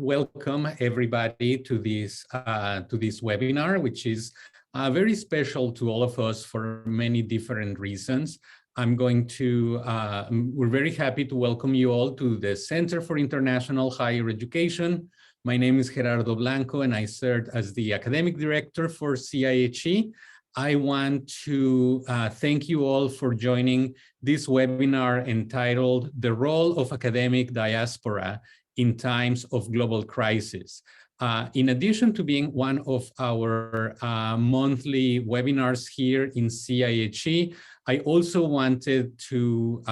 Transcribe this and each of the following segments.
welcome everybody to this webinar, which is very special to all of us for many different reasons. We're very happy to welcome you all to the Center for International Higher Education. My name is Gerardo Blanco, and I serve as the academic director for CIHE. I want to thank you all for joining this webinar entitled "The Role of Academic Diaspora in Times of Global Crisis." In addition to being one of our monthly webinars here in CIHE, I also wanted to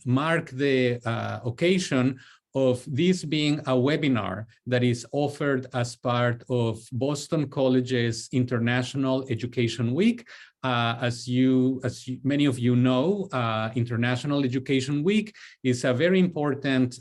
mark the occasion of this being a webinar that is offered as part of Boston College's International Education Week. As many of you know, International Education Week is a very important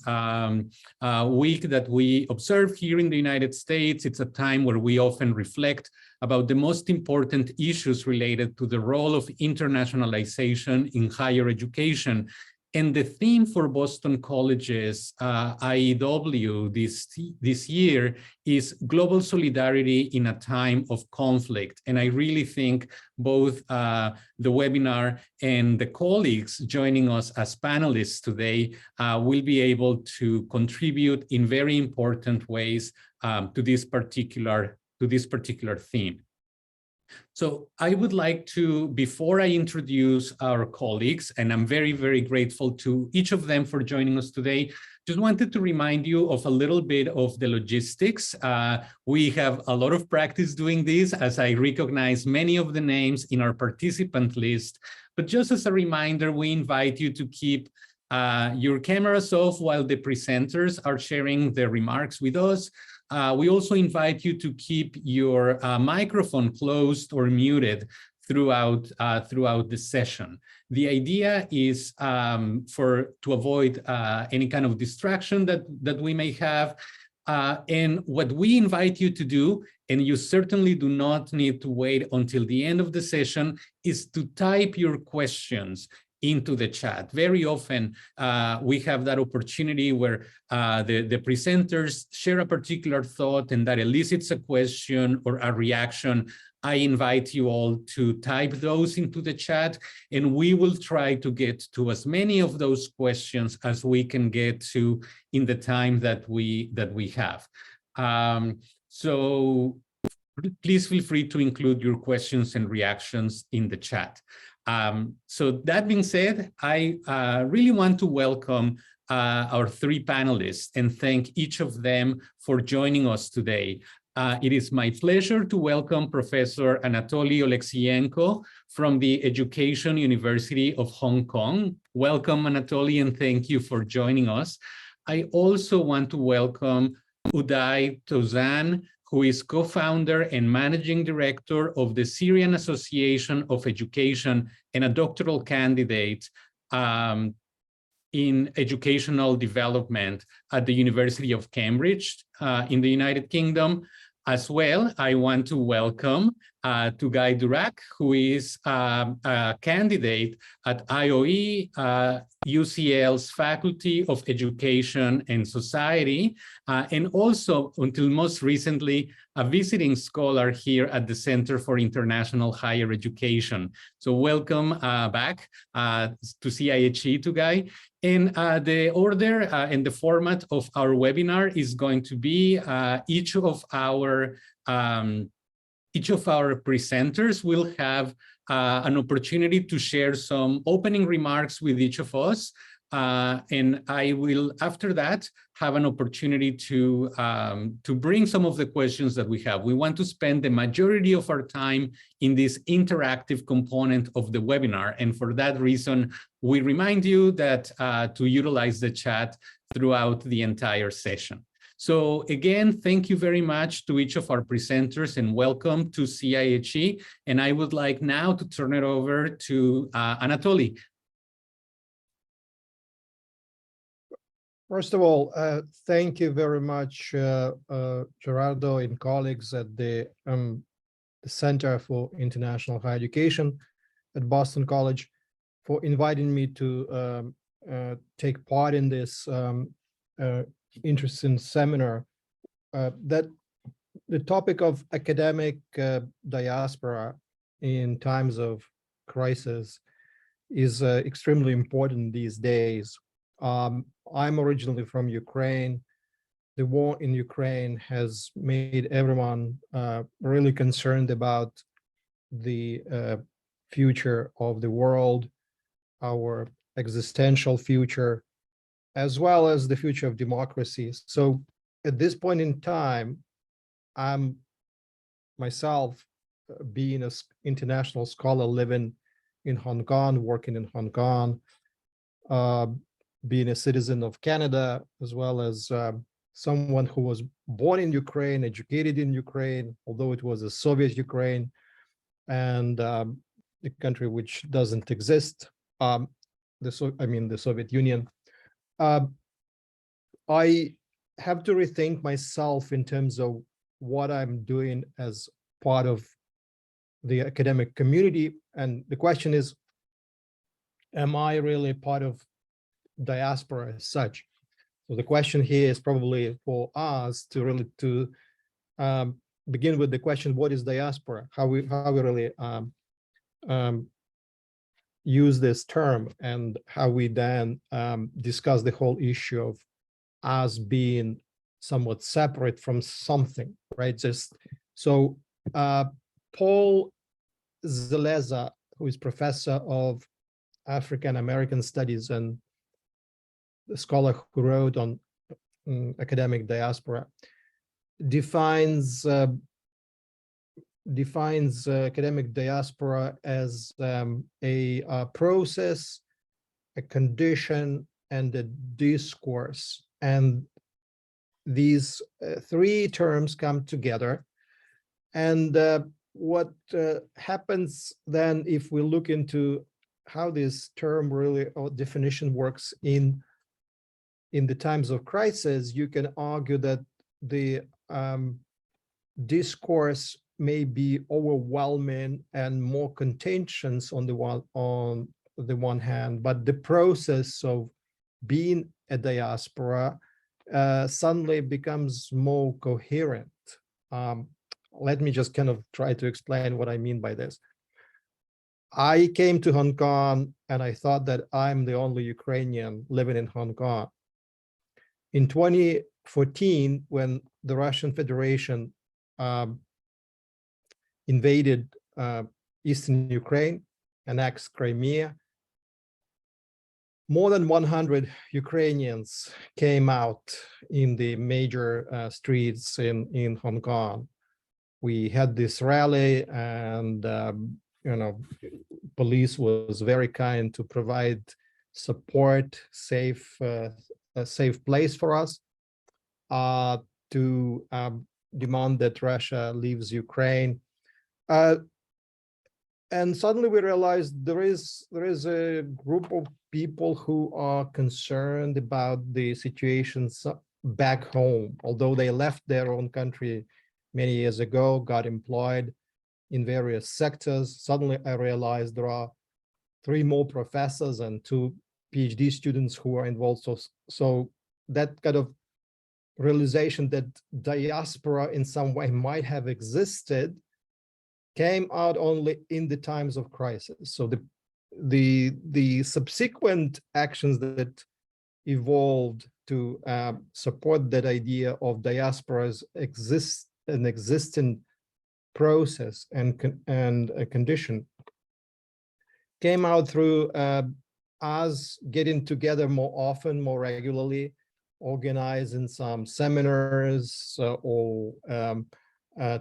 week that we observe here in the United States. It's a time where we often reflect about the most important issues related to the role of internationalization in higher education. And the theme for Boston College's IEW this year is Global Solidarity in a Time of Conflict. And I really think both the webinar and the colleagues joining us as panelists today will be able to contribute in very important ways to this particular theme. So I would like to, before I introduce our colleagues, and I'm very, very grateful to each of them for joining us today, just wanted to remind you of a little bit of the logistics. We have a lot of practice doing this, as I recognize many of the names in our participant list. But just as a reminder, we invite you to keep your cameras off while the presenters are sharing their remarks with us. We also invite you to keep your microphone closed or muted throughout the session. The idea is to avoid any kind of distraction that we may have. And what we invite you to do, and you certainly do not need to wait until the end of the session, is to type your questions into the chat. Very often, we have that opportunity where the presenters share a particular thought and that elicits a question or a reaction. I invite you all to type those into the chat, and we will try to get to as many of those questions as we can get to in the time that we have. So please feel free to include your questions and reactions in the chat. So that being said, I really want to welcome our three panelists and thank each of them for joining us today. It is my pleasure to welcome Professor Anatoly Oleksiyenko from the Education University of Hong Kong. Welcome, Anatoly, and thank you for joining us. I also want to welcome Oudai Tozan, who is co-founder and managing director of the Syrian Association of Education and a doctoral candidate in educational development at the University of Cambridge in the United Kingdom. As well, I want to welcome Tugay Durak, who is a candidate at IOE, UCL's Faculty of Education and Society, and also, until most recently, a visiting scholar here at the Center for International Higher Education. So welcome back to CIHE, Tugay. And the order and the format of our webinar is going to be each of our presenters will have an opportunity to share some opening remarks with each of us. And I will, after that, have an opportunity to bring some of the questions that we have. We want to spend the majority of our time in this interactive component of the webinar. And for that reason, we remind you that to utilize the chat throughout the entire session. So again, thank you very much to each of our presenters and welcome to CIHE. And I would like now to turn it over to Anatoly. First of all, thank you very much, Gerardo and colleagues at the Center for International Higher Education at Boston College for inviting me to take part in this interesting seminar that the topic of academic diaspora in times of crisis is extremely important these days. I'm originally from Ukraine. The war in Ukraine has made everyone really concerned about the future of the world, our existential future, as well as the future of democracy. So at this point in time, I'm myself being an international scholar living in Hong Kong, working in Hong Kong, being a citizen of Canada, as well as someone who was born in Ukraine, educated in Ukraine, although it was a Soviet Ukraine, and the country which doesn't exist, the Soviet Union. I have to rethink myself in terms of what I'm doing as part of the academic community. And the question is, am I really part of diaspora as such? So the question here is probably for us to really begin with the question, what is diaspora? How we really use this term, and how we then discuss the whole issue of us being somewhat separate from something, right? Just so Paul Zaleza, who is professor of African American Studies and the scholar who wrote on academic diaspora, defines academic diaspora as a process, a condition, and a discourse. And these three terms come together. And what happens then, if we look into how this term really, or definition, works in the times of crisis, you can argue that the discourse may be overwhelming and more contentious on the one hand, but the process of being a diaspora suddenly becomes more coherent. Let me just kind of try to explain what I mean by this. I came to Hong Kong and I thought that I'm the only Ukrainian living in Hong Kong. In 2014, when the Russian Federation invaded Eastern Ukraine, annexed Crimea, more than 100 Ukrainians came out in the major streets in Hong Kong. We had this rally, and police was very kind to provide support, a safe place for us, to demand that Russia leaves Ukraine. And suddenly we realized there is a group of people who are concerned about the situations back home, although they left their own country many years ago, got employed in various sectors. Suddenly I realized there are 3 more professors and 2 PhD students who are involved. So that kind of realization that diaspora in some way might have existed came out only in the times of crisis. So the subsequent actions that evolved to support that idea of diasporas an existing process and a condition came out through us getting together more often, more regularly, organizing some seminars or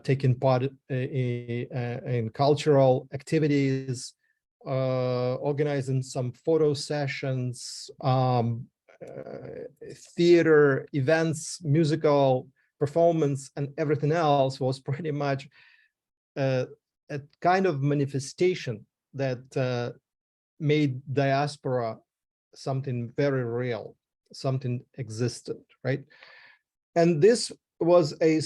taking part in cultural activities, organizing some photo sessions, theater events, musical performance, and everything else was pretty much a kind of manifestation that made diaspora something very real, something existent, right? And this was a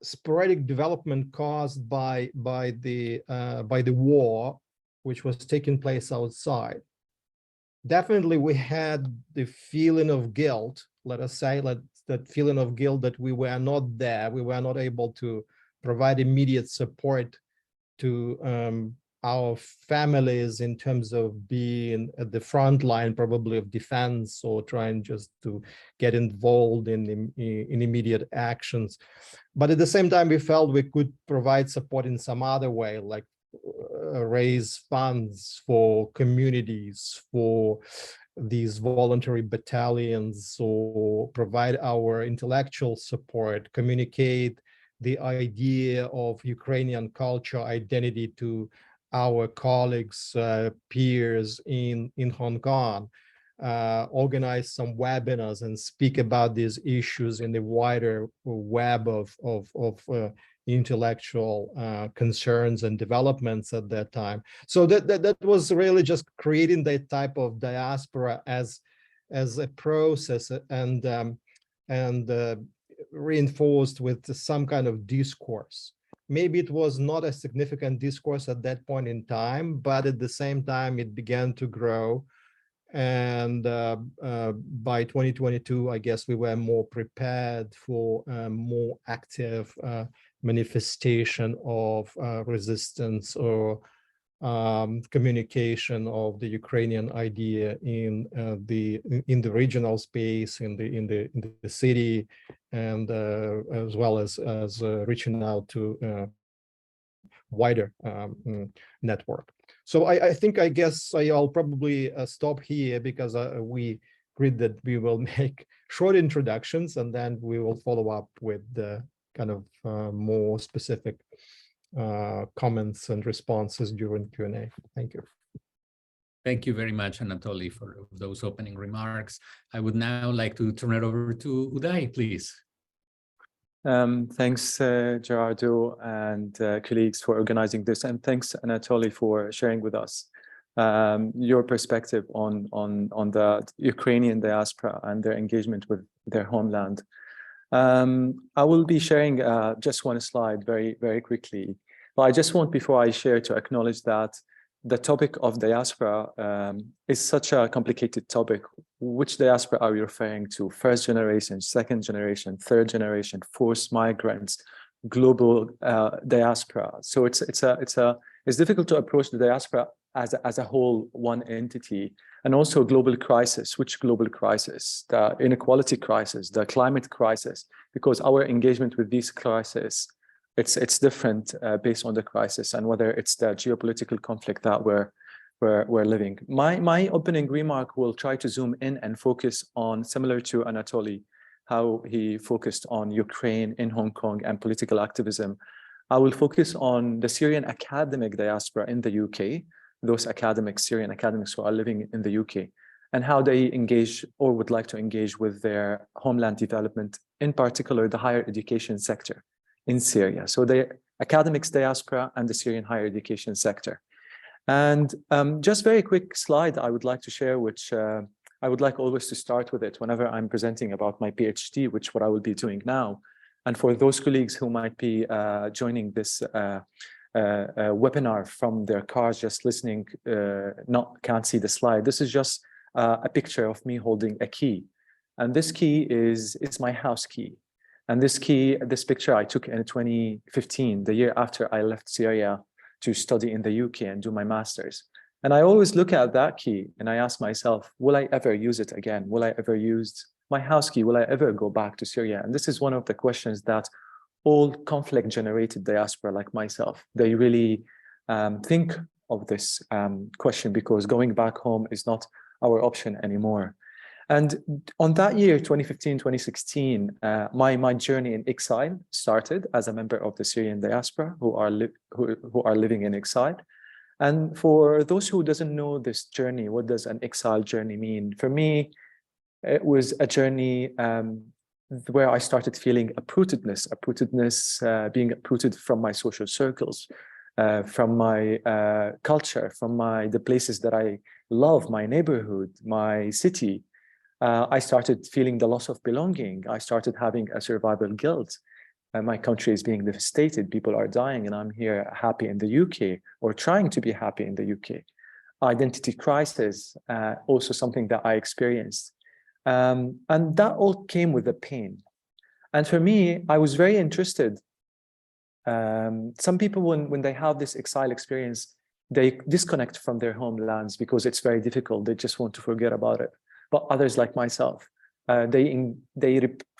sporadic development caused by the war, which was taking place outside. Definitely, we had the feeling of guilt. Let us say, that feeling of guilt that we were not there, we were not able to provide immediate support to our families in terms of being at the front line, probably of defense, or trying just to get involved in immediate actions. But at the same time, we felt we could provide support in some other way, like raise funds for communities, for these voluntary battalions, or provide our intellectual support, communicate the idea of Ukrainian culture identity to our colleagues, peers in Hong Kong, organize some webinars and speak about these issues in the wider web of intellectual concerns and developments at that time. So that was really just creating that type of diaspora as a process, and reinforced with some kind of discourse. Maybe it was not a significant discourse at that point in time, but at the same time, it began to grow. And by 2022, I guess we were more prepared for more active manifestation of resistance or communication of the Ukrainian idea in the regional space, in the city, and as well as reaching out to wider network. So I think, I guess I'll probably stop here, because we agreed that we will make short introductions, and then we will follow up with the kind of more specific comments and responses during Q&A. Thank you. Thank you very much, Anatoly, for those opening remarks. I would now like to turn it over to Oudai, please. Thanks, Gerardo and colleagues, for organizing this, and thanks, Anatoly, for sharing with us your perspective on the Ukrainian diaspora and their engagement with their homeland. I will be sharing just one slide very, very quickly. But I just want, before I share, to acknowledge that the topic of diaspora is such a complicated topic. Which diaspora are we referring to? First generation, second generation, third generation, forced migrants, global diaspora. So it's difficult to approach the diaspora as a whole, one entity, and also global crisis. Which global crisis? The inequality crisis, the climate crisis, because our engagement with these crises, it's different based on the crisis and whether it's the geopolitical conflict that we're living. My opening remark will try to zoom in and focus on, similar to Anatoly, how he focused on Ukraine in Hong Kong and political activism. I will focus on the Syrian academic diaspora in the UK, those Syrian academics who are living in the UK, and how they engage or would like to engage with their homeland development, in particular the higher education sector in Syria. So the academics diaspora and the Syrian higher education sector. And just very quick slide I would like to share, which I would like always to start with it whenever I'm presenting about my PhD, which what I will be doing now. And for those colleagues who might be joining this webinar from their cars, just listening, can't see the slide. This is just a picture of me holding a key. And this key is my house key. And this picture I took in 2015, the year after I left Syria to study in the UK and do my master's. And I always look at that key and I ask myself, will I ever use it again? Will I ever use my house key? Will I ever go back to Syria? And this is one of the questions that all conflict-generated diaspora like myself, they really think of this question, because going back home is not our option anymore. And on that year, 2015, 2016, my journey in exile started as a member of the Syrian diaspora who are living in exile. And for those who doesn't know this journey, what does an exile journey mean? For me, it was a journey where I started feeling uprootedness, being uprooted from my social circles, from my culture, from the places that I love, my neighborhood, my city. I started feeling the loss of belonging. I started having a survival guilt. My country is being devastated. People are dying, and I'm here happy in the UK, or trying to be happy in the UK. Identity crisis, also something that I experienced. And that all came with the pain. And for me, I was very interested. Some people, when they have this exile experience, they disconnect from their homelands because it's very difficult. They just want to forget about it. But others like myself, they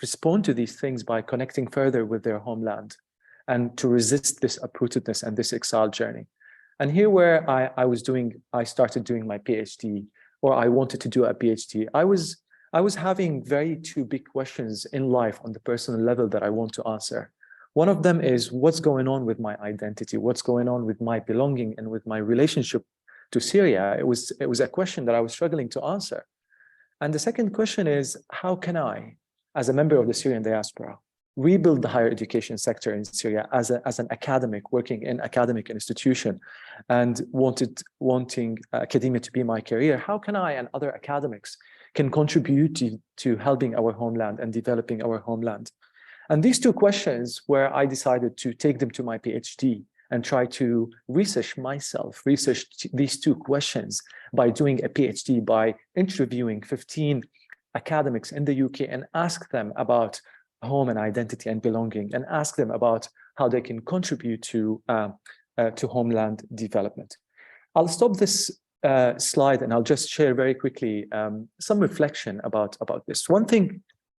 respond to these things by connecting further with their homeland and to resist this uprootedness and this exile journey. And here where I started doing my PhD, or I wanted to do a PhD, I was having two big questions in life on the personal level that I want to answer. One of them is, what's going on with my identity? What's going on with my belonging and with my relationship to Syria? It was a question that I was struggling to answer. And the second question is, how can I, as a member of the Syrian diaspora, rebuild the higher education sector in Syria as an academic working in academic institution and wanting academia to be my career? How can I and other academics can contribute to helping our homeland and developing our homeland? And these two questions, where I decided to take them to my PhD and try to research these two questions by doing a PhD, by interviewing 15 academics in the UK and ask them about home and identity and belonging, and ask them about how they can contribute to homeland development. I'll stop this slide and I'll just share very quickly some reflection about this.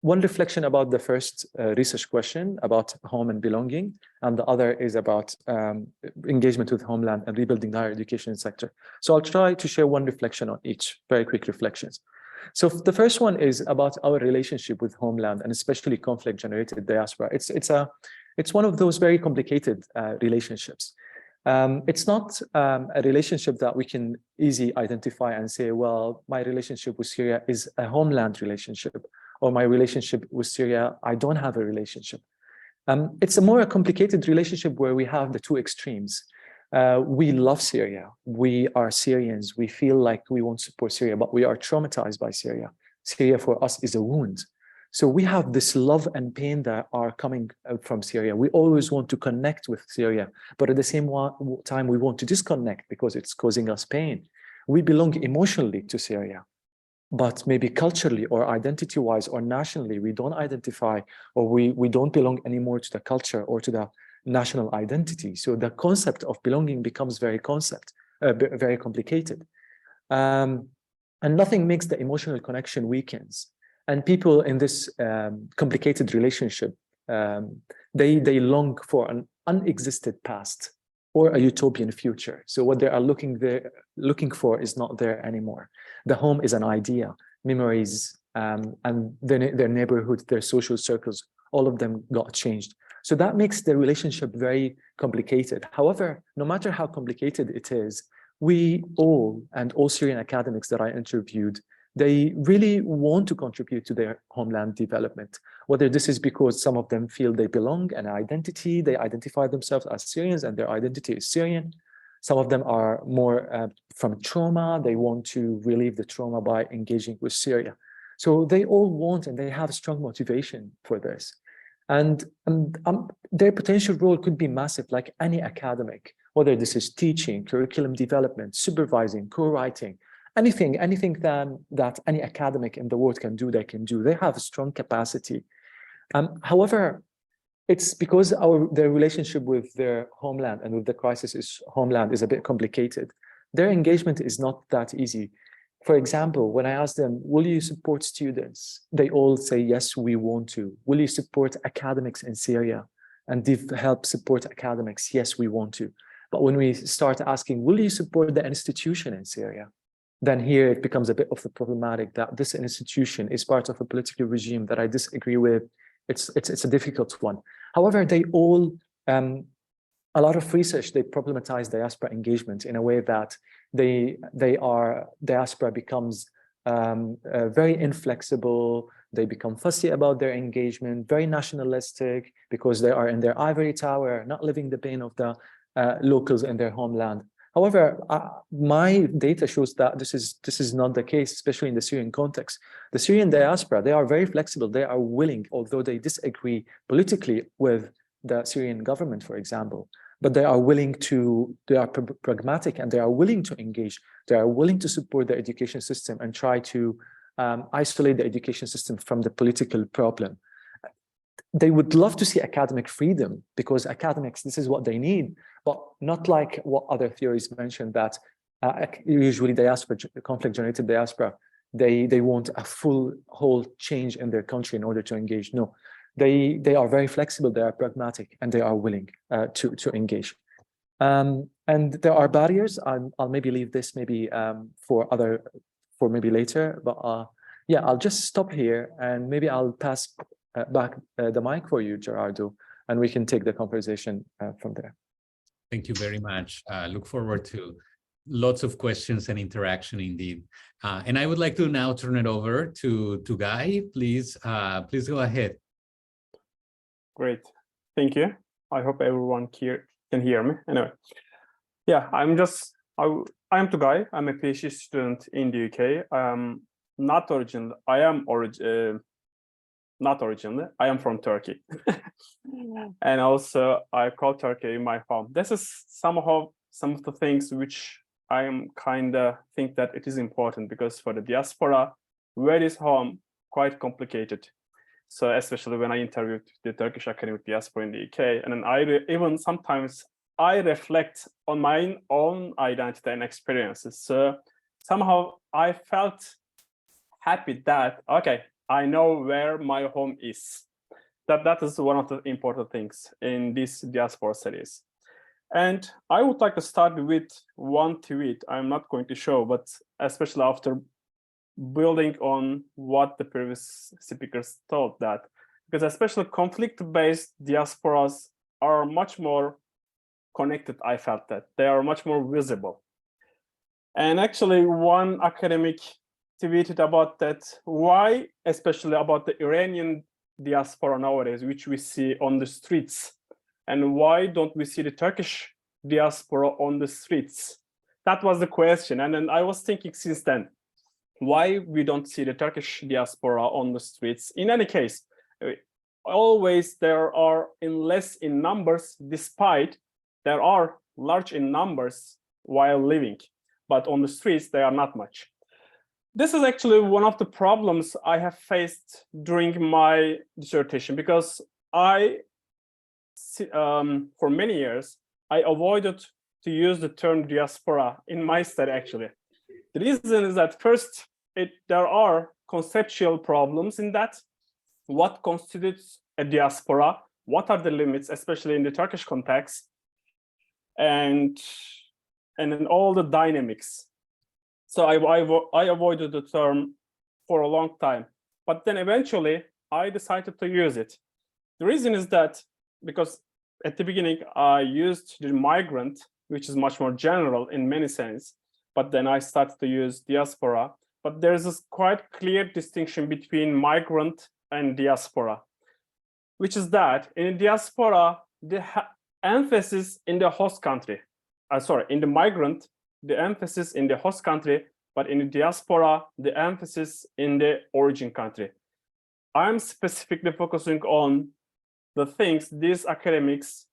One reflection about the first research question about home and belonging, and the other is about engagement with homeland and rebuilding the higher education sector. So I'll try to share one reflection on each, very quick reflections. So the first one is about our relationship with homeland, and especially conflict-generated diaspora. It's one of those very complicated relationships. It's not a relationship that we can easily identify and say, well, my relationship with Syria is a homeland relationship, or my relationship with Syria, I don't have a relationship. It's a more complicated relationship where we have the two extremes. We love Syria. We are Syrians. We feel like we want to support Syria, but we are traumatized by Syria. Syria for us is a wound. So we have this love and pain that are coming from Syria. We always want to connect with Syria, but at the same time, we want to disconnect because it's causing us pain. We belong emotionally to Syria, but maybe culturally or identity-wise or nationally, we don't identify, or we don't belong anymore to the culture or to the national identity. So the concept of belonging becomes very complicated. And nothing makes the emotional connection weakens. And people in this complicated relationship, they long for an unexisted past or a utopian future. So what they are looking for is not there anymore. The home is an idea, memories, and their neighborhood, their social circles, all of them got changed. So that makes the relationship very complicated. However, no matter how complicated it is, we all Syrian academics that I interviewed, they really want to contribute to their homeland development. Whether this is because some of them feel they belong an identity, they identify themselves as Syrians and their identity is Syrian. Some of them are more from trauma. They want to relieve the trauma by engaging with Syria. So they all want and they have strong motivation for this. And their potential role could be massive, like any academic, whether this is teaching, curriculum development, supervising, co-writing, anything that any academic in the world can do, they can do. They have a strong capacity. However, it's because their relationship with their homeland and with the crisis homeland is a bit complicated. Their engagement is not that easy. For example, when I ask them, will you support students? They all say, yes, we want to. Will you support academics in Syria and help support academics? Yes, we want to. But when we start asking, will you support the institution in Syria? Then here it becomes a bit of the problematic that this institution is part of a political regime that I disagree with. It's a difficult one. However, they all, a lot of research, they problematize diaspora engagement in a way that diaspora becomes very inflexible. They become fussy about their engagement, very nationalistic, because they are in their ivory tower, not living the pain of the locals in their homeland. However, my data shows that this is not the case, especially in the Syrian context. The Syrian diaspora, they are very flexible. They are willing, although they disagree politically with the Syrian government, for example, but they are pragmatic and they are willing to engage. They are willing to support the education system and try to isolate the education system from the political problem. They would love to see academic freedom, because academics, this is what they need, but not like what other theories mentioned, that usually diaspora, conflict-generated diaspora, they want a whole change in their country in order to engage. No, they are very flexible, they are pragmatic, and they are willing to engage. And there are barriers. I'll maybe leave this for maybe later, but yeah, I'll just stop here, and maybe I'll pass back the mic for you, Gerardo, and we can take the conversation from there. Thank you very much. Look forward to lots of questions and interaction indeed. And I would like to now turn it over to Tugay. Please go ahead. Great, thank you. I hope everyone here can hear me. Anyway, yeah, I am Tugay. I'm a PhD student in the UK. Not originally, I am from Turkey. And also I call Turkey my home. This is some of the things which I am think that it is important, because for the diaspora, where is home quite complicated. So especially when I interviewed the Turkish academic diaspora in the UK, and then even sometimes I reflect on my own identity and experiences. So somehow I felt happy that, okay, I know where my home is. That is one of the important things in this diaspora series. And I would like to start with one tweet I'm not going to show, but especially after building on what the previous speakers told, that because especially conflict-based diasporas are much more connected. I felt that they are much more visible. And actually one academic tweeted about that, why, especially about the Iranian diaspora nowadays, which we see on the streets, and why don't we see the Turkish diaspora on the streets? That was the question. And then I was thinking since then, why we don't see the Turkish diaspora on the streets? In any case, always there are less in numbers, despite there are large in numbers while living, but on the streets they are not much. This is actually one of the problems I have faced during my dissertation, because for many years, I avoided to use the term diaspora in my study, actually. The reason is that first, there are conceptual problems in that. What constitutes a diaspora? What are the limits, especially in the Turkish context? And then all the dynamics. So I avoided the term for a long time, but then eventually I decided to use it. The reason is that because at the beginning I used the migrant, which is much more general in many sense, but then I started to use diaspora. But there's this quite clear distinction between migrant and diaspora, which is that in diaspora, the emphasis in the host country, in the migrant, the emphasis in the host country, but in the diaspora, the emphasis in the origin country. I'm specifically focusing on the things these academics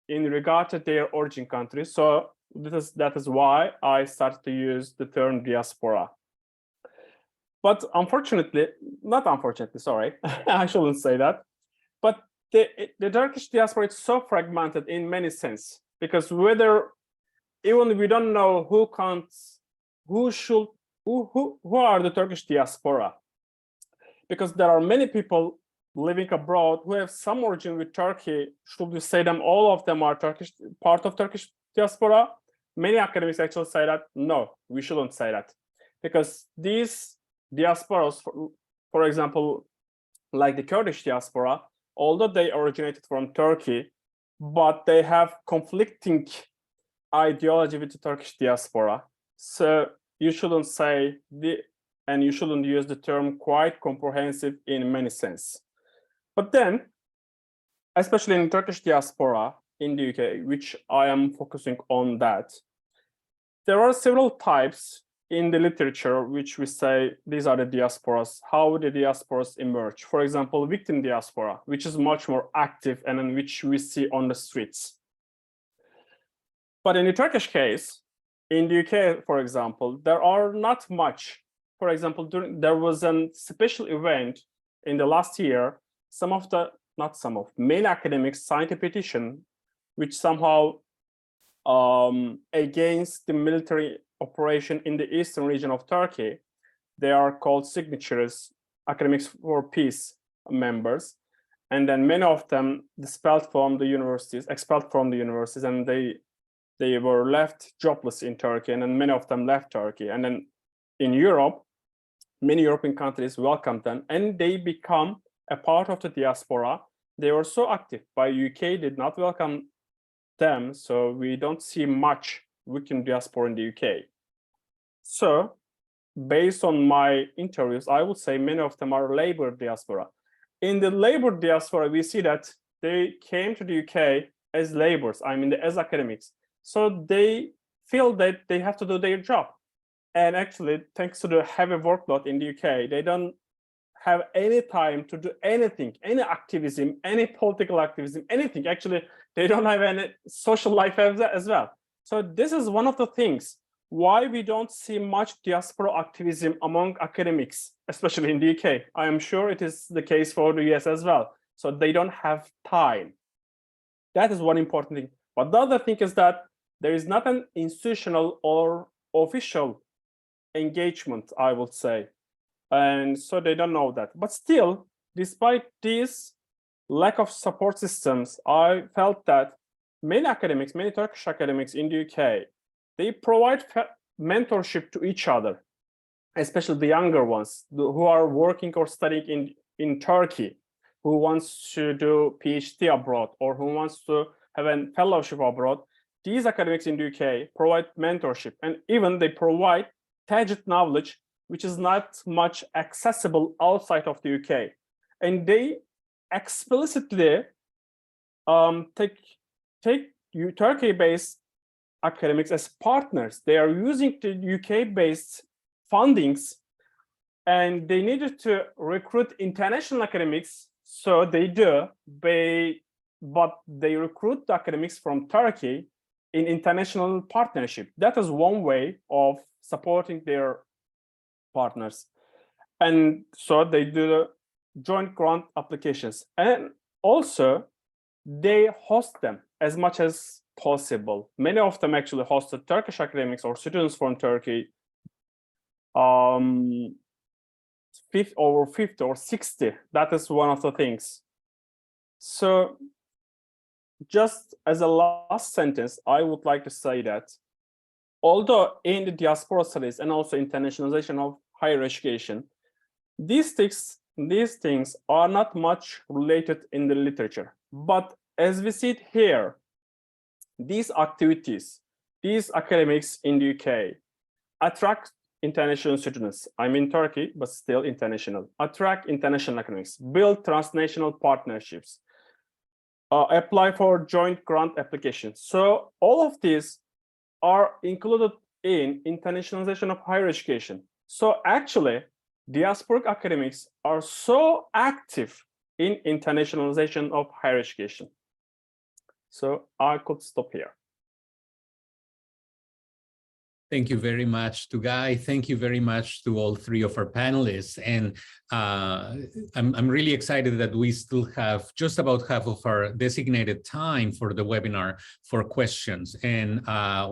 in regard to their origin country. So that is why I started to use the term diaspora. But unfortunately, not unfortunately, sorry, I shouldn't say that. But the Turkish diaspora is so fragmented in many sense, because even we don't know who are the Turkish diaspora, because there are many people living abroad who have some origin with Turkey. Should we say them all of them are Turkish, part of Turkish diaspora? Many academics actually say that no, we shouldn't say that, because these diasporas, for example, like the Kurdish diaspora, although they originated from Turkey, but they have conflicting ideology with the Turkish diaspora. So you shouldn't say and you shouldn't use the term quite comprehensive in many sense. But then, especially in Turkish diaspora in the UK, which I am focusing on that, there are several types in the literature which we say these are the diasporas, how the diasporas emerge. For example, victim diaspora, which is much more active and in which we see on the streets. But in the Turkish case, in the UK, for example, there are not much for example, there was a special event in the last year. Many academics signed a petition which somehow against the military operation in the eastern region of Turkey. They are called signatures, Academics for Peace members. And then many of them expelled from the universities, and they were left jobless in Turkey, and then many of them left Turkey. And then in Europe, many European countries welcomed them, and they become a part of the diaspora. They were so active, but UK did not welcome them, so we don't see much weekend diaspora in the UK. So, based on my interviews, I would say many of them are labor diaspora. In the labor diaspora, we see that they came to the UK as laborers, as academics. So they feel that they have to do their job. And actually, thanks to the heavy workload in the UK, they don't have any time to do anything, any activism, any political activism, anything. Actually, they don't have any social life as well. So this is one of the things why we don't see much diaspora activism among academics, especially in the UK. I am sure it is the case for the US as well. So they don't have time. That is one important thing. But the other thing is that there is not an institutional or official engagement, I would say. And so they don't know that. But still, despite this lack of support systems, I felt that many Turkish academics in the UK, they provide mentorship to each other, especially the younger ones who are working or studying in Turkey, who wants to do PhD abroad or who wants to have a fellowship abroad. These academics in the UK provide mentorship, and even they provide tacit knowledge, which is not much accessible outside of the UK. And they explicitly take Turkey-based academics as partners. They are using the UK-based fundings, and they needed to recruit international academics, so they do, but they recruit the academics from Turkey in international partnership. That is one way of supporting their partners. And so they do the joint grant applications, and also they host them as much as possible. Many of them actually hosted Turkish academics or students from Turkey, 50 or 60. That is one of the things. So just as a last sentence, I would like to say that although in the diaspora studies and also internationalization of higher education, these things are not much related in the literature. But as we see it here, these activities, these academics in the UK attract international students. I'm in Turkey, but still international. Attract international academics, build transnational partnerships, apply for joint grant applications. So all of these are included in internationalization of higher education. So actually, diasporic academics are so active in internationalization of higher education. So I could stop here. Thank you very much, Tugay. Thank you very much to all three of our panelists. And I'm really excited that we still have just about half of our designated time for the webinar for questions. And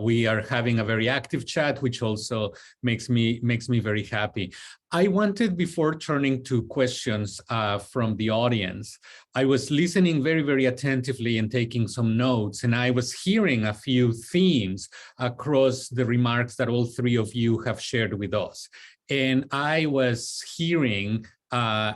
we are having a very active chat, which also makes me very happy. I wanted, before turning to questions from the audience, I was listening very, very attentively and taking some notes, and I was hearing a few themes across the remarks that all three of you have shared with us. And I was hearing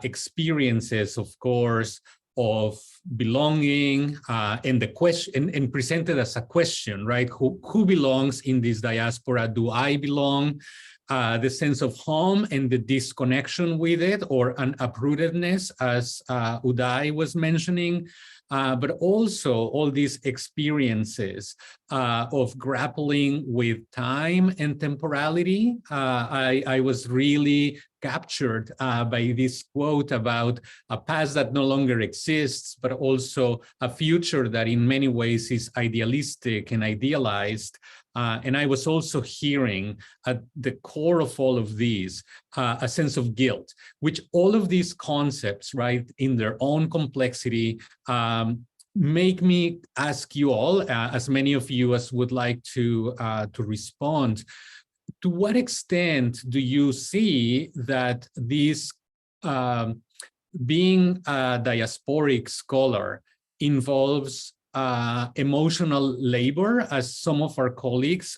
experiences, of course, of belonging and the question and presented as a question, right? Who belongs in this diaspora? Do I belong? The sense of home and the disconnection with it, or an uprootedness, as Oudai was mentioning, but also all these experiences of grappling with time and temporality. I was really captured by this quote about a past that no longer exists, but also a future that in many ways is idealistic and idealized. And I was also hearing at the core of all of these a sense of guilt, which all of these concepts, right, in their own complexity, make me ask you all, as many of you as would like to respond, to what extent do you see that this being a diasporic scholar involves emotional labor, as some of our colleagues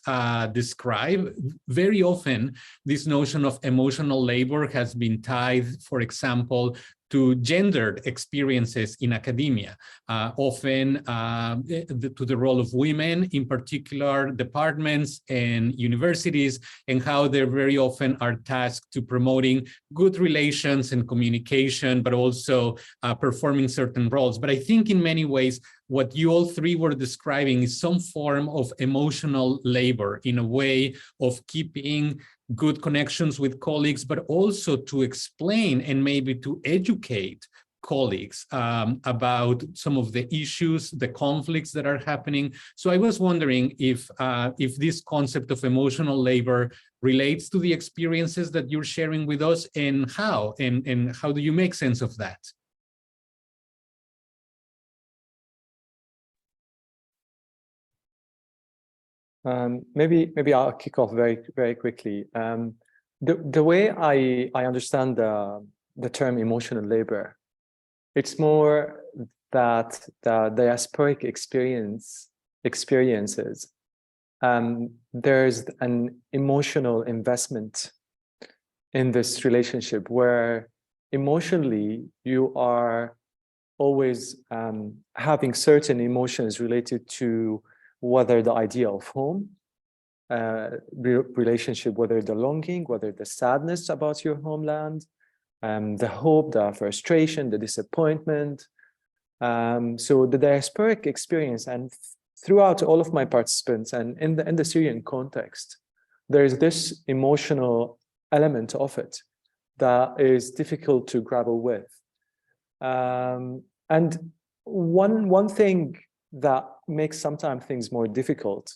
describe? Very often, this notion of emotional labor has been tied, for example, to gendered experiences in academia, often to the role of women, in particular departments and universities, and how they very often are tasked to promoting good relations and communication, but also performing certain roles. But I think in many ways, what you all three were describing is some form of emotional labor, in a way of keeping good connections with colleagues, but also to explain and maybe to educate colleagues about some of the issues, the conflicts that are happening. So I was wondering if this concept of emotional labor relates to the experiences that you're sharing with us, and how do you make sense of that? Maybe I'll kick off very quickly. The way I understand the term emotional labor, it's more that the diasporic experiences, there's an emotional investment in this relationship, where emotionally you are always having certain emotions related to whether the idea of home, relationship, whether the longing, whether the sadness about your homeland, the hope, the frustration, the disappointment. So the diasporic experience, and throughout all of my participants, and in the Syrian context, there is this emotional element of it that is difficult to grapple with. And one thing that makes sometimes things more difficult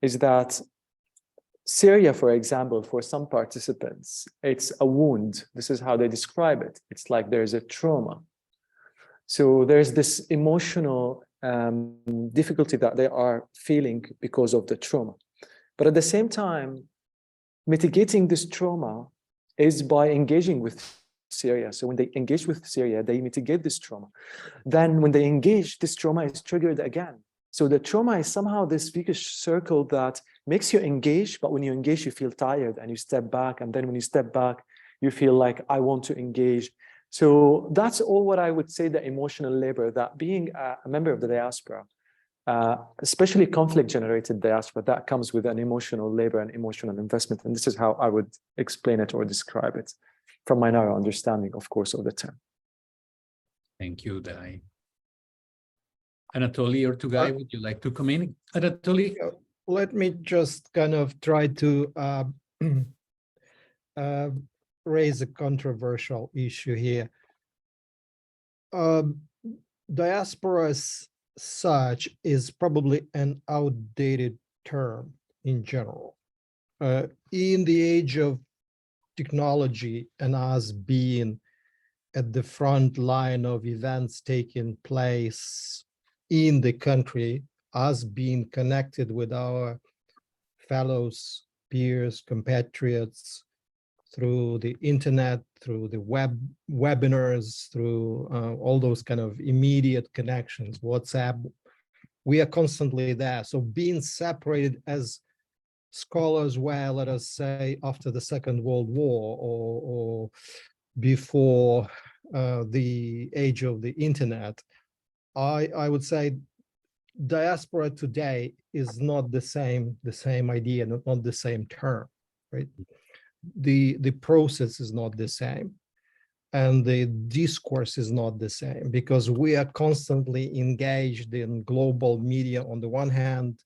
is that Syria, for example, for some participants, it's a wound. This is how they describe it. It's like there's a trauma. So there's this emotional difficulty that they are feeling because of the trauma. But at the same time, mitigating this trauma is by engaging with Syria. So when they engage with Syria, they mitigate this trauma. Then when they engage, this trauma is triggered again. So the trauma is somehow this vicious circle that makes you engage, but when you engage, you feel tired and you step back. And then when you step back, you feel like, I want to engage. So that's all what I would say, the emotional labor, that being a member of the diaspora, especially conflict-generated diaspora, that comes with an emotional labor and emotional investment. And this is how I would explain it or describe it, from my narrow understanding, of course, of the term. Thank you, Oudai. Anatoly or Tugay, would you like to come in? Anatoly? Let me just kind of try to raise a controversial issue here. Diaspora as such is probably an outdated term in general. In the age of technology and us being at the front line of events taking place in the country, us being connected with our fellows, peers, compatriots through the internet, through the webinars, through all those kind of immediate connections, WhatsApp, we are constantly there. So being separated as scholars were, let us say, after the Second World War or before the age of the internet, I would say diaspora today is not the same idea, not the same term, right? The process is not the same, and the discourse is not the same, because we are constantly engaged in global media on the one hand,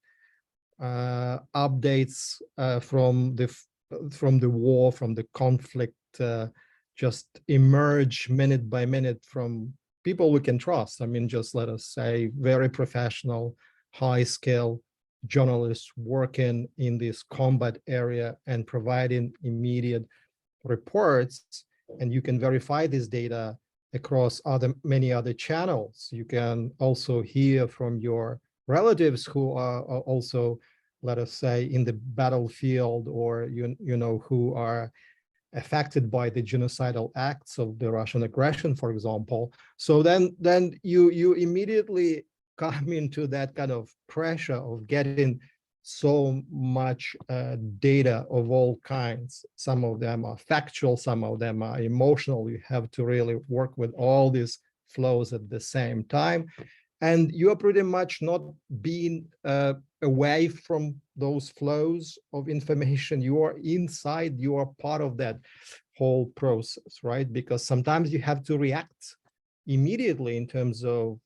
updates from the war, from the conflict, just emerge minute by minute from people we can trust. I mean, just let us say very professional, high skill journalists working in this combat area and providing immediate reports, and you can verify this data across many other channels. You can also hear from your relatives who are also, let us say, in the battlefield, or who are affected by the genocidal acts of the Russian aggression, for example. So then you immediately come into that kind of pressure of getting so much data of all kinds. Some of them are factual, some of them are emotional. You have to really work with all these flows at the same time. And you are pretty much not being away from those flows of information. You are inside, you are part of that whole process, right? Because sometimes you have to react immediately in terms of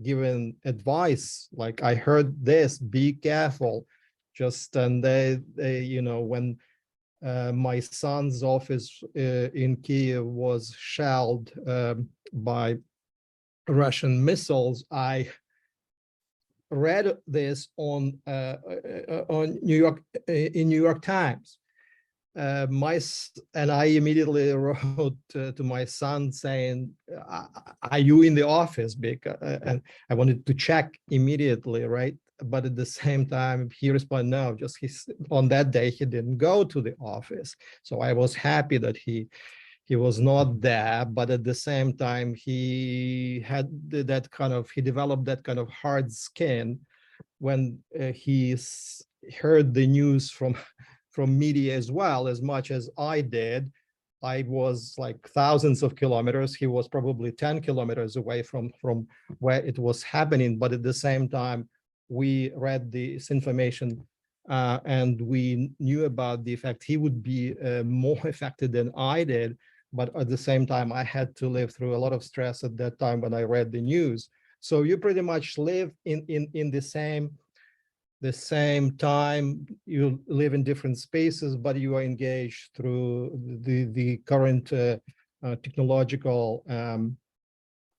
giving advice, like, I heard this, be careful. And when my son's office in Kiev was shelled by Russian missiles, I read this on New York Times. And I immediately wrote to my son saying, "Are you in the office?" Because and I wanted to check immediately, right? But at the same time, he responded, "No, just on that day he didn't go to the office." So I was happy that he was not there, but at the same time, he developed that kind of hard skin when he heard the news from media as well, as much as I did. I was like thousands of kilometers. He was probably 10 kilometers away from where it was happening. But at the same time, we read this information and we knew about the effect. He would be more affected than I did. But at the same time, I had to live through a lot of stress at that time when I read the news. So you pretty much live in the same time. You live in different spaces, but you are engaged through the current technological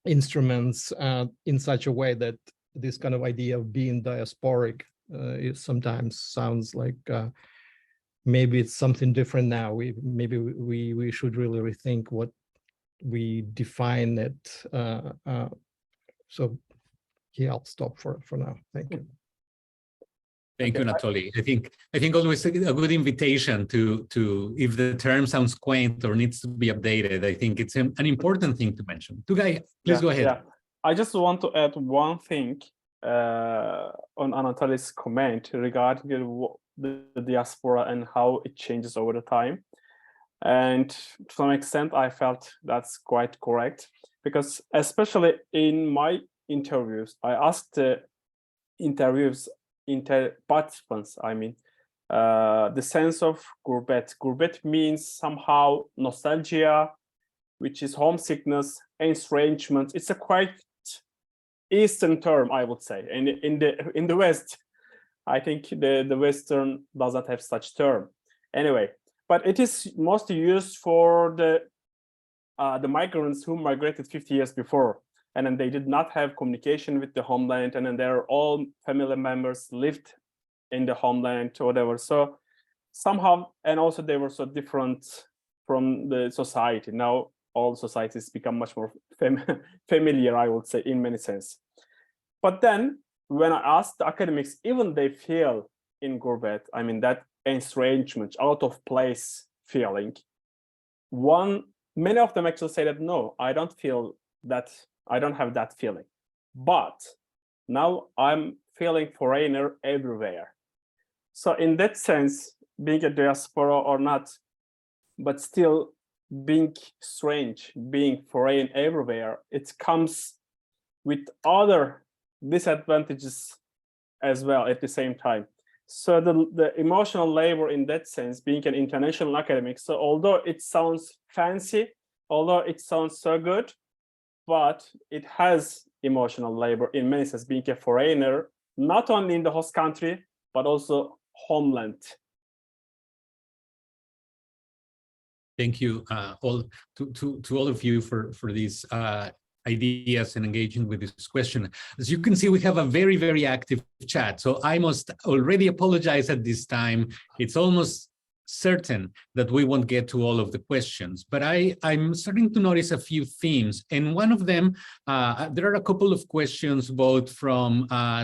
instruments in such a way that this kind of idea of being diasporic it sometimes sounds like maybe it's something different now. We should really rethink what we define it. So yeah, I'll stop for now. Thank you. Thank you, Anatoly. I think always a good invitation to if the term sounds quaint or needs to be updated, I think it's an important thing to mention. Tugay, please go ahead. Yeah. I just want to add one thing on Anatoly's comment regarding the diaspora and how it changes over the time. And to some extent, I felt that's quite correct, because especially in my interviews, I asked the participants, the sense of gurbet. Gurbet means somehow nostalgia, which is homesickness, estrangement. It's a quite Eastern term, I would say. And in the West, I think the Western does not have such term. Anyway, but it is mostly used for the migrants who migrated 50 years before, and then they did not have communication with the homeland, and then their all family members lived in the homeland or whatever. So somehow, and also they were so different from the society. Now all societies become much more familiar, I would say, in many sense. But then when I asked the academics, even they feel in gurbet, that estrangement, out of place feeling. Many of them actually say that, no, I don't feel that, I don't have that feeling. But now I'm feeling foreigner everywhere. So in that sense, being a diaspora or not, but still being strange, being foreign everywhere, it comes with other disadvantages as well at the same time. So the emotional labor in that sense, being an international academic, so although it sounds fancy, although it sounds so good, but it has emotional labor in many sense, being a foreigner, not only in the host country, but also homeland. Thank you all to all of you for this. I ideas and engaging with this question. As you can see, we have a very, very active chat. So I must already apologize at this time. It's almost certain that we won't get to all of the questions, but I'm starting to notice a few themes. And one of them, there are a couple of questions, both from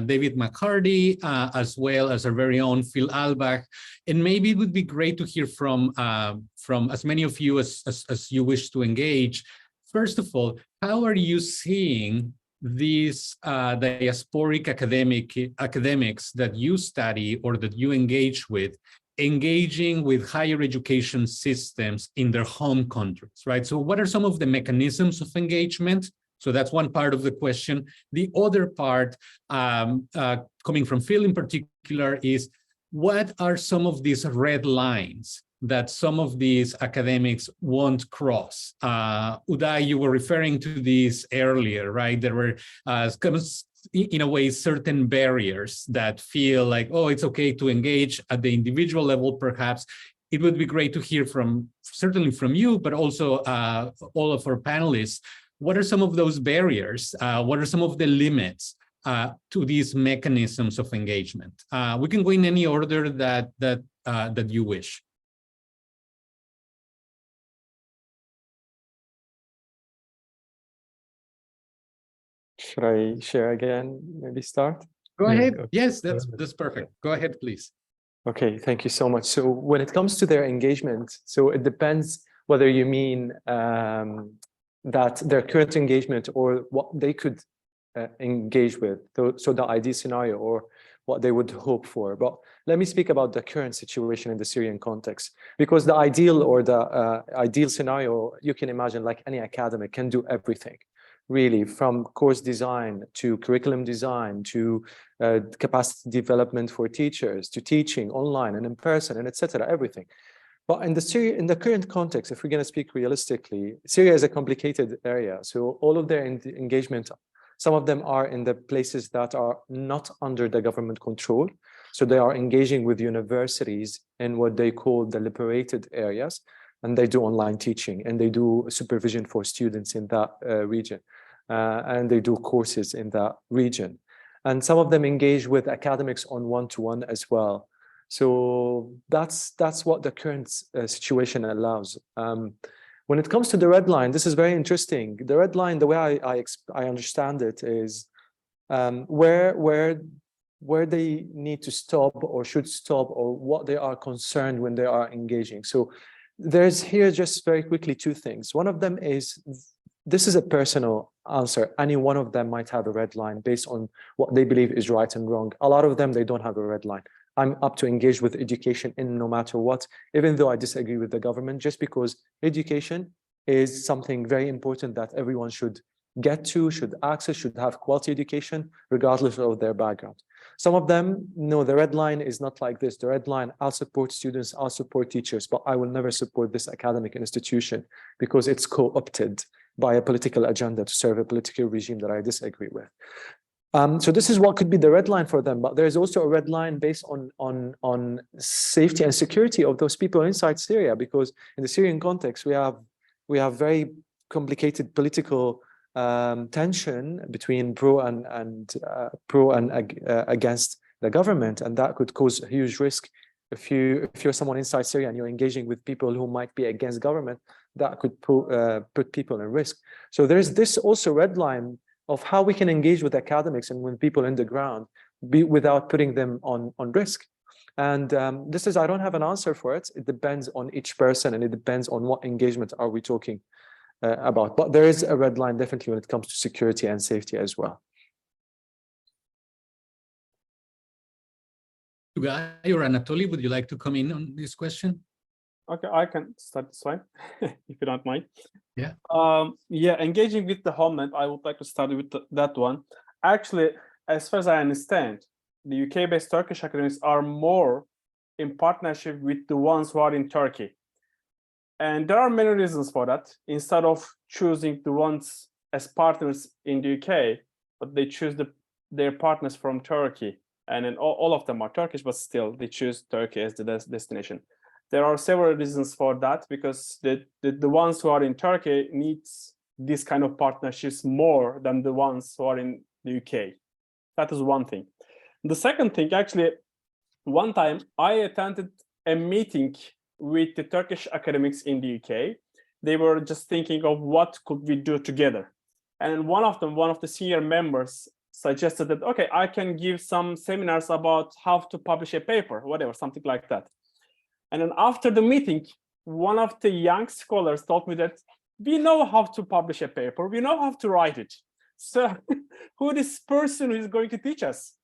David McCarty, as well as our very own Phil Albach. And maybe it would be great to hear from as many of you as you wish to engage. First of all, how are you seeing these diasporic academics that you study or that you engage with, engaging with higher education systems in their home countries, right? So what are some of the mechanisms of engagement? So that's one part of the question. The other part, coming from Phil in particular, is what are some of these red lines that some of these academics won't cross? Oudai, you were referring to this earlier, right? There were in a way, certain barriers that feel like, oh, it's okay to engage at the individual level, perhaps. It would be great to hear certainly from you, but also all of our panelists. What are some of those barriers? What are some of the limits to these mechanisms of engagement? We can go in any order that you wish. Should I share again? Maybe start? Go ahead. Go. Yes, that's perfect. Go ahead, please. Okay, thank you so much. So when it comes to their engagement, so it depends whether you mean that their current engagement or what they could engage with, so the ideal scenario or what they would hope for. But let me speak about the current situation in the Syrian context, because the ideal or the ideal scenario, you can imagine, like any academic can do everything, really, from course design to curriculum design to capacity development for teachers to teaching online and in person and etc. Everything. But in the current context, if we're going to speak realistically, Syria is a complicated area. So all of their engagement, some of them are in the places that are not under the government control. So they are engaging with universities in what they call the liberated areas, and they do online teaching and they do supervision for students in that region, and they do courses in that region. And some of them engage with academics on one-to-one as well. So that's what the current situation allows. When it comes to the red line, this is very interesting. The red line, the way I understand it, is where they need to stop or should stop, or what they are concerned when they are engaging. So there's here just very quickly two things. One of them is, this is a personal answer. Any one of them might have a red line based on what they believe is right and wrong. A lot of them, they don't have a red line. I'm up to engage with education in no matter what, even though I disagree with the government, just because education is something very important that everyone should get to, should access, should have quality education, regardless of their background. Some of them, no, the red line is not like this. The red line, I'll support students, I'll support teachers, but I will never support this academic institution because it's co-opted by a political agenda to serve a political regime that I disagree with. So this is what could be the red line for them, but there's also a red line based on safety and security of those people inside Syria, because in the Syrian context, we have very complicated political tension between pro and against the government, and that could cause a huge risk. If you're someone inside Syria and you're engaging with people who might be against government, that could put people in risk. So there's this also red line of how we can engage with academics and with people in the ground without putting them on risk. And this is, I don't have an answer for it. It depends on each person, and it depends on what engagement are we talking about. But there is a red line definitely when it comes to security and safety as well. Tugay or Anatoly, would you like to come in on this question? Okay, I can start this one, if you don't mind. Yeah. Yeah, engaging with the homeland, I would like to start with that one. Actually, as far as I understand, the UK-based Turkish academics are more in partnership with the ones who are in Turkey. And there are many reasons for that. Instead of choosing the ones as partners in the UK, but they choose their partners from Turkey. And then all of them are Turkish, but still they choose Turkey as the destination. There are several reasons for that, because the ones who are in Turkey needs these kind of partnerships more than the ones who are in the UK. That is one thing. The second thing, actually, one time I attended a meeting with the Turkish academics in the UK. They were just thinking of what could we do together. And one of the senior members suggested that, okay, I can give some seminars about how to publish a paper, whatever, something like that. And then after the meeting, one of the young scholars told me that we know how to publish a paper, we know how to write it. So who this person who is going to teach us?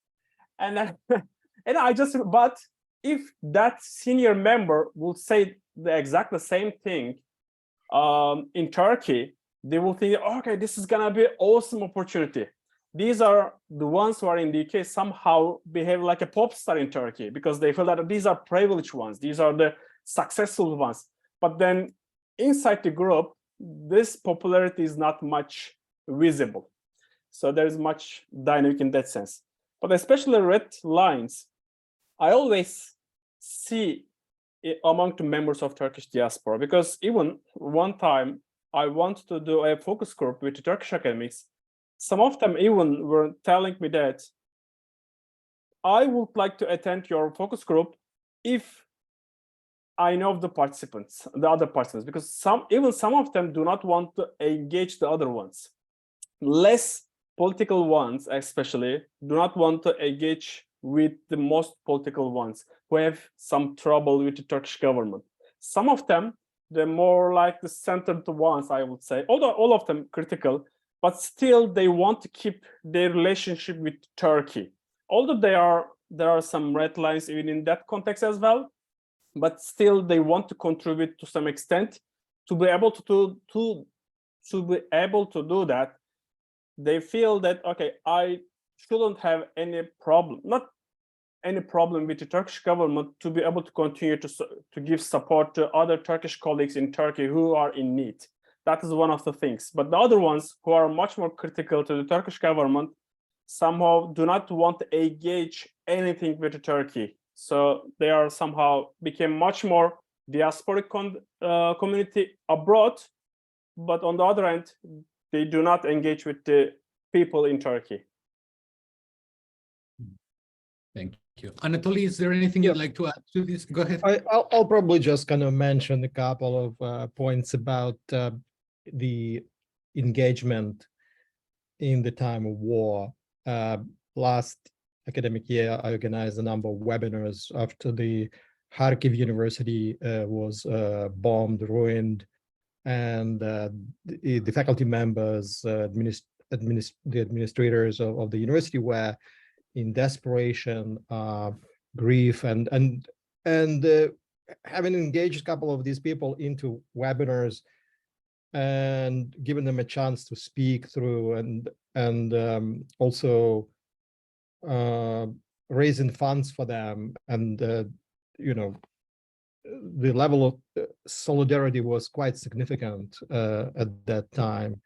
And then, and I just, but if that senior member would say the exact same thing in Turkey, they will think, okay, this is gonna be an awesome opportunity. These are the ones who are in the UK somehow behave like a pop star in Turkey because they feel that these are privileged ones, these are the successful ones. But then inside the group, this popularity is not much visible. So there is much dynamic in that sense. But especially red lines, I always see it among the members of Turkish diaspora, because even one time I wanted to do a focus group with the Turkish academics. Some of them even were telling me that I would like to attend your focus group if I know the participants, the other participants, because even some of them do not want to engage the other ones. Less political ones, especially, do not want to engage with the most political ones who have some trouble with the Turkish government. Some of them, they're more like the centered ones, I would say, although all of them critical, but still they want to keep their relationship with Turkey. Although there are some red lines even in that context as well, but still they want to contribute to some extent to be able to be able to do that. They feel that, okay, I shouldn't have any problem, not any problem with the Turkish government to be able to continue to give support to other Turkish colleagues in Turkey who are in need. That is one of the things. But the other ones who are much more critical to the Turkish government somehow do not want to engage anything with Turkey. So they are somehow became much more diasporic community abroad, but on the other hand, they do not engage with the people in Turkey. Thank you. Anatoly, is there anything you'd like to add to this? Go ahead. I'll probably just kind of mention a couple of points about the engagement in the time of war. Last academic year, I organized a number of webinars after the Kharkiv University was bombed, ruined, and the faculty members, the administrators of the university were in desperation, grief, and having engaged a couple of these people into webinars and given them a chance to speak through and also raising funds for them, and you know, the level of solidarity was quite significant at that time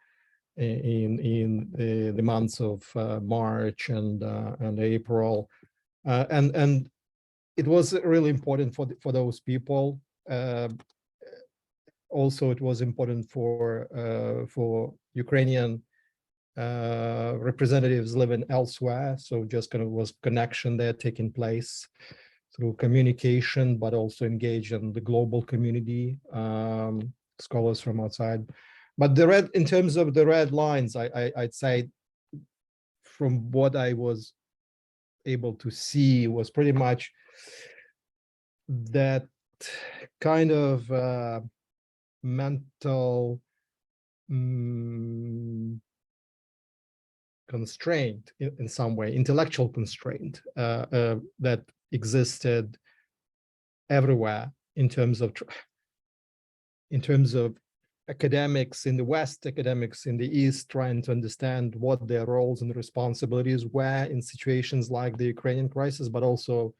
in the months of March and April, and it was really important for those people. Also, it was important for Ukrainian representatives living elsewhere. So just kind of was connection there taking place through communication, but also engage in the global community, scholars from outside. But in terms of the red lines, I'd say from what I was able to see was pretty much that kind of mental constraint in some way, intellectual constraint that existed everywhere in terms of academics in the West, academics in the East, trying to understand what their roles and responsibilities were in situations like the Ukrainian crisis, but also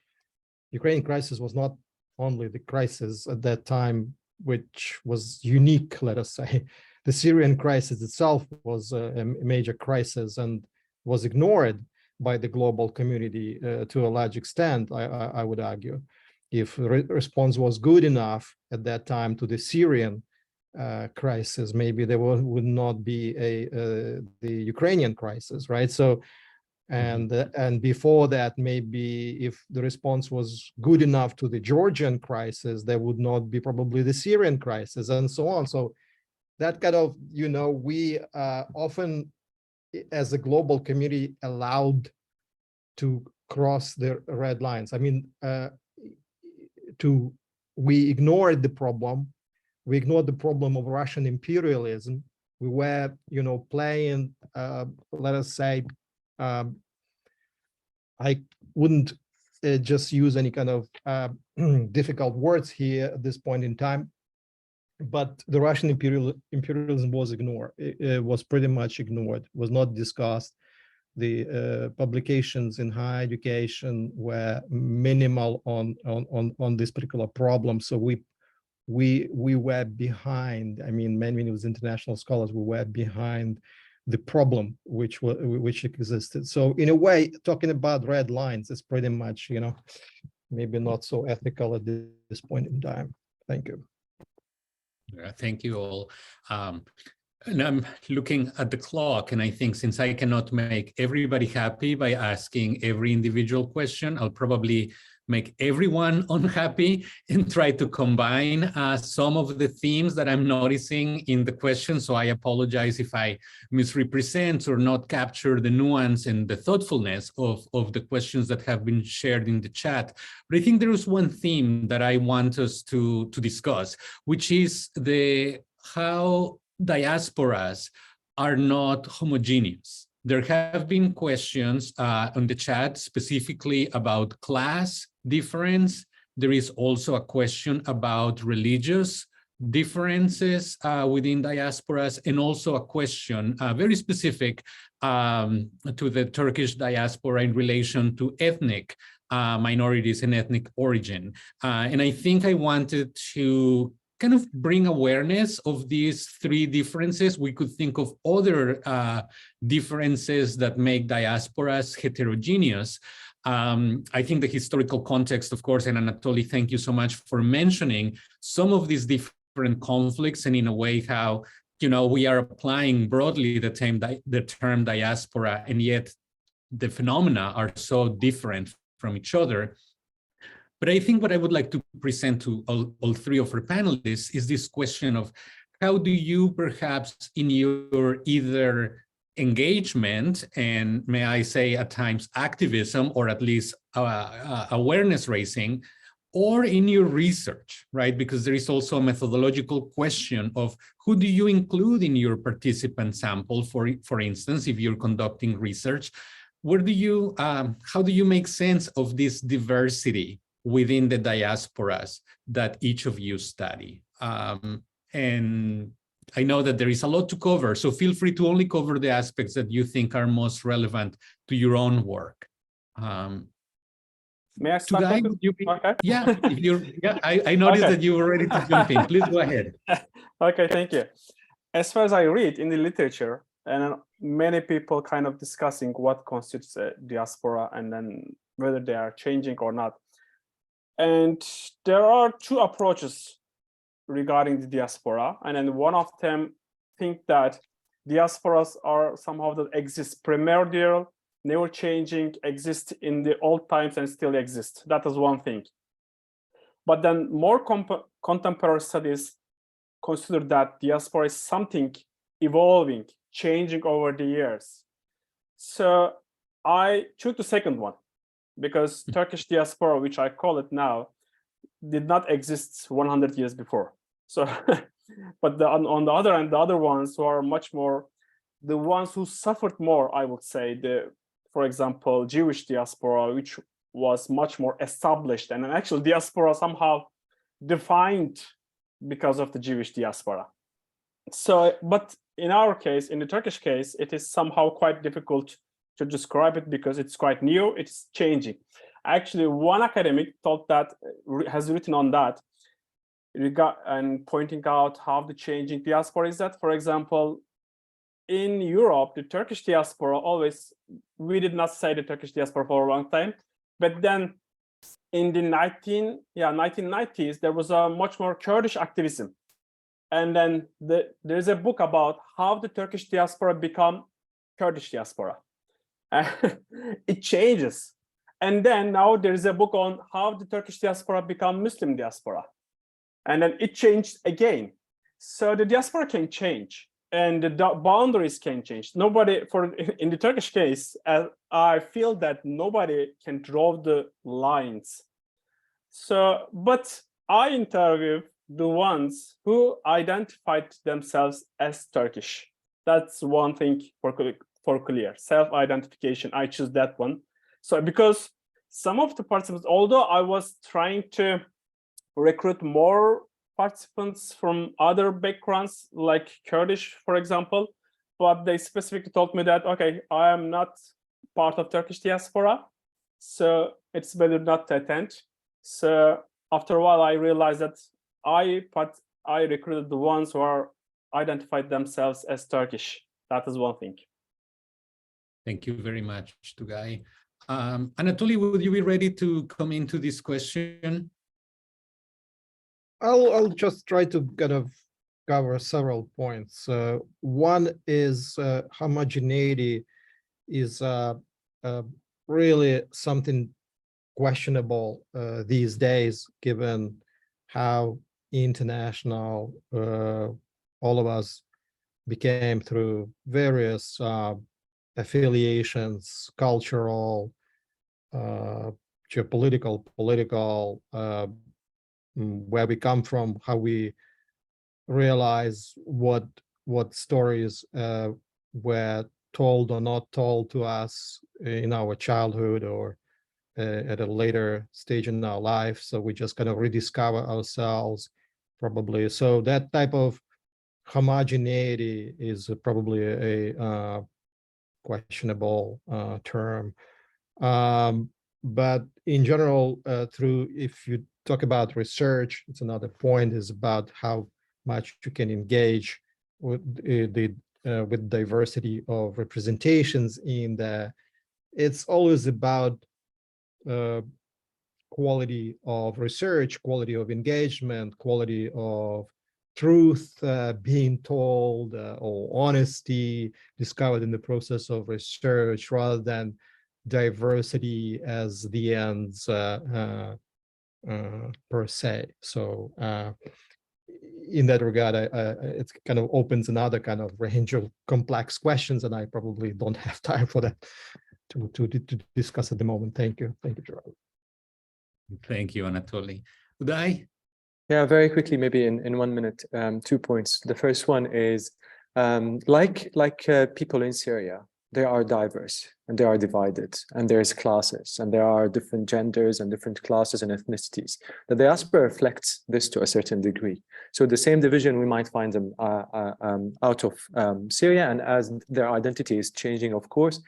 Ukrainian crisis was not only the crisis at that time, which was unique, let us say. The Syrian crisis itself was a major crisis and was ignored by the global community to a large extent, I would argue. If response was good enough at that time to the Syrian crisis, maybe there would not be the Ukrainian crisis, right? So, and before that, maybe if the response was good enough to the Georgian crisis, there would not be probably the Syrian crisis, and so on. So that kind of, we often, as a global community, allowed to cross the red lines. I mean, we ignored the problem. We ignored the problem of Russian imperialism. We were, playing, let us say, I wouldn't just use any kind of difficult words here at this point in time, but the Russian imperialism was ignored. It was pretty much ignored, was not discussed. The publications in higher education were minimal on this particular problem. So we were behind. I mean, many of the international scholars, we were behind the problem which existed. So in a way, talking about red lines is pretty much, maybe not so ethical at this point in time. Thank you. Thank you all. And I'm looking at the clock, and I think since I cannot make everybody happy by asking every individual question, I'll probably make everyone unhappy and try to combine some of the themes that I'm noticing in the question. So I apologize if I misrepresent or not capture the nuance and the thoughtfulness of the questions that have been shared in the chat. But I think there is one theme that I want us to discuss, which is how diasporas are not homogeneous. There have been questions on the chat specifically about class difference. There is also a question about religious differences within diasporas, and also a question very specific to the Turkish diaspora in relation to ethnic minorities and ethnic origin. And I think I wanted to kind of bring awareness of these three differences. We could think of other differences that make diasporas heterogeneous. I think the historical context, of course, and Anatoly, thank you so much for mentioning some of these different conflicts, and in a way how, we are applying broadly the term diaspora, and yet the phenomena are so different from each other. But I think what I would like to present to all three of our panelists is this question of how do you perhaps in your either engagement and, may I say at times, activism, or at least awareness raising, or in your research, right? Because there is also a methodological question of who do you include in your participant sample, for instance, if you're conducting research, how do you make sense of this diversity within the diasporas that each of you study? And I know that there is a lot to cover, so feel free to only cover the aspects that you think are most relevant to your own work. May I start? Okay. Yeah, I noticed that you were ready to jump in. Please go ahead. Okay, thank you. As far as I read in the literature, and many people kind of discussing what constitutes a diaspora and then whether they are changing or not. And there are two approaches regarding the diaspora, and then one of them think that diasporas are somehow that exist primordial, never changing, exist in the old times and still exist. That is one thing. But then more contemporary studies consider that diaspora is something evolving, changing over the years. So I choose the second one, because Turkish diaspora, which I call it now, did not exist 100 years before. So, but on the other hand, the other ones who are much more, the ones who suffered more, I would say, for example, Jewish diaspora, which was much more established, and an actual diaspora somehow defined because of the Jewish diaspora. So, but in our case, in the Turkish case, it is somehow quite difficult to describe it because it's quite new, it's changing. Actually, one academic has written on that and pointing out how the changing diaspora is that, for example, in Europe, the Turkish diaspora we did not say the Turkish diaspora for a long time, but then in the 1990s, there was a much more Kurdish activism. And then there's a book about how the Turkish diaspora become Kurdish diaspora. It changes. And then now there's a book on how the Turkish diaspora become Muslim diaspora. And then it changed again. So the diaspora can change and the boundaries can change. Nobody, in the Turkish case, I feel that nobody can draw the lines. So, but I interviewed the ones who identified themselves as Turkish. That's one thing for clear, self-identification. I choose that one. So because some of the participants, although I was trying to recruit more participants from other backgrounds, like Kurdish, for example, but they specifically told me that, okay, I am not part of Turkish diaspora, so it's better not to attend. So after a while, I realized that I recruited the ones who are identified themselves as Turkish. That is one thing. Thank you very much, Tugay. Anatoly, would you be ready to come into this question? I'll just try to kind of cover several points. One is homogeneity is really something questionable these days, given how international all of us became through various affiliations, cultural, geopolitical, political, where we come from, how we realize what stories were told or not told to us in our childhood or at a later stage in our life. So we just kind of rediscover ourselves, probably. So that type of homogeneity is probably a questionable term. But in general, if you talk about research, it's another point, is about how much you can engage with with diversity of representations in the. It's always about quality of research, quality of engagement, quality of truth being told, or honesty discovered in the process of research, rather than diversity as the ends per se. So in that regard, it kind of opens another kind of range of complex questions, and I probably don't have time for that to discuss at the moment. Thank you, Gerald. Thank you, Anatoly. Oudai? Yeah, very quickly, maybe in 1 minute, 2 points. The first one is, like people in Syria, they are diverse and they are divided, and there's classes and there are different genders and different classes and ethnicities. The diaspora reflects this to a certain degree. So the same division, we might find them out of Syria, and as their identity is changing, of course,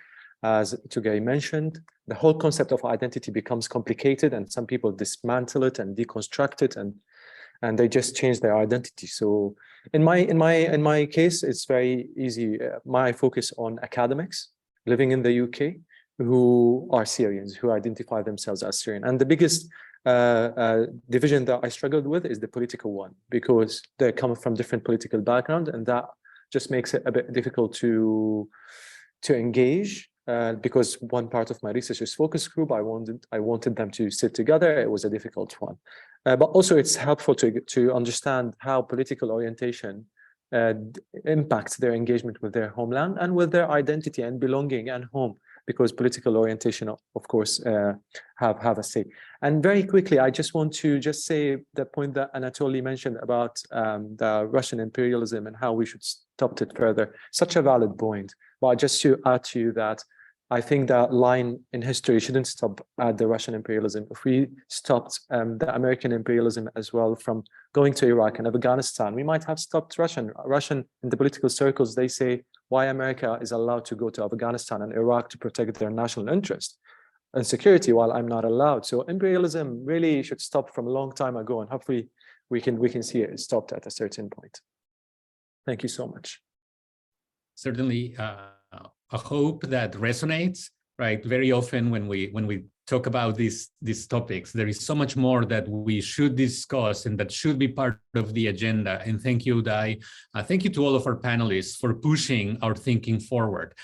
as Tugay mentioned, the whole concept of identity becomes complicated, and some people dismantle it and deconstruct it, and they just change their identity. So in my case, it's very easy. My focus on academics living in the UK who are Syrians, who identify themselves as Syrian. And the biggest division that I struggled with is the political one, because they come from different political background, and that just makes it a bit difficult to engage. Because one part of my research is focus group, I wanted them to sit together. It was a difficult one, but also it's helpful to understand how political orientation impacts their engagement with their homeland and with their identity and belonging and home, because political orientation, of course, have a say. And very quickly, I just want to say the point that Anatoly mentioned about the Russian imperialism and how we should stop it further. Such a valid point. But just to add to you that I think that line in history shouldn't stop at the Russian imperialism. If we stopped the American imperialism as well from going to Iraq and Afghanistan, we might have stopped Russian in the political circles. They say why America is allowed to go to Afghanistan and Iraq to protect their national interest and security, while I'm not allowed. So imperialism really should stop from a long time ago, and hopefully we can see it stopped at a certain point. Thank you so much. Certainly a hope that resonates, right? Very often when we talk about these topics. There is so much more that we should discuss and that should be part of the agenda. And thank you, Oudai. Thank you to all of our panelists for pushing our thinking forward.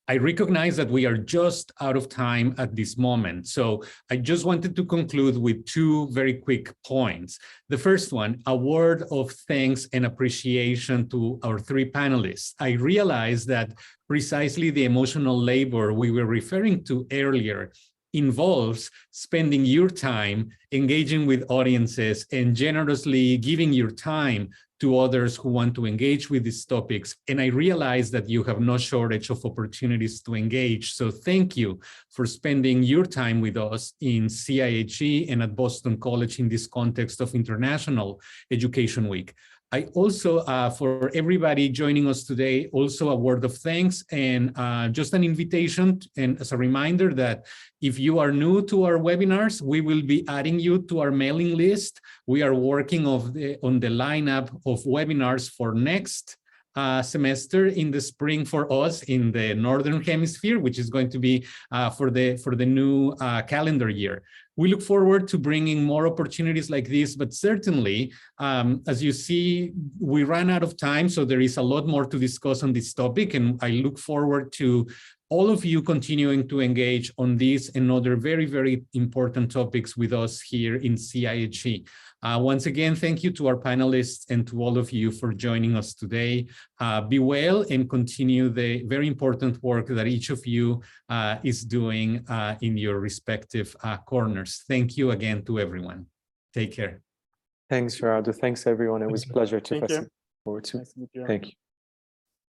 I recognize that we are just out of time at this moment. So I just wanted to conclude with two very quick points. The first one, a word of thanks and appreciation to our three panelists. I realize that precisely the emotional labor we were referring to earlier involves spending your time engaging with audiences and generously giving your time to others who want to engage with these topics. And I realize that you have no shortage of opportunities to engage. So thank you for spending your time with us in CIHE and at Boston College in this context of International Education Week. I also, for everybody joining us today, also a word of thanks and just an invitation and as a reminder that if you are new to our webinars, we will be adding you to our mailing list. We are working on the lineup of webinars for next semester in the spring for us in the Northern Hemisphere, which is going to be for the new calendar year. We look forward to bringing more opportunities like this, but certainly, as you see, we ran out of time, so there is a lot more to discuss on this topic, and I look forward to all of you continuing to engage on these and other very, very important topics with us here in CIHE. Once again, thank you to our panelists and to all of you for joining us today. Be well and continue the very important work that each of you is doing in your respective corners. Thank you again to everyone. Take care. Thanks, Gerardo. Thanks, everyone. It was a pleasure to listen forward to. Nice to meet you. Thank you.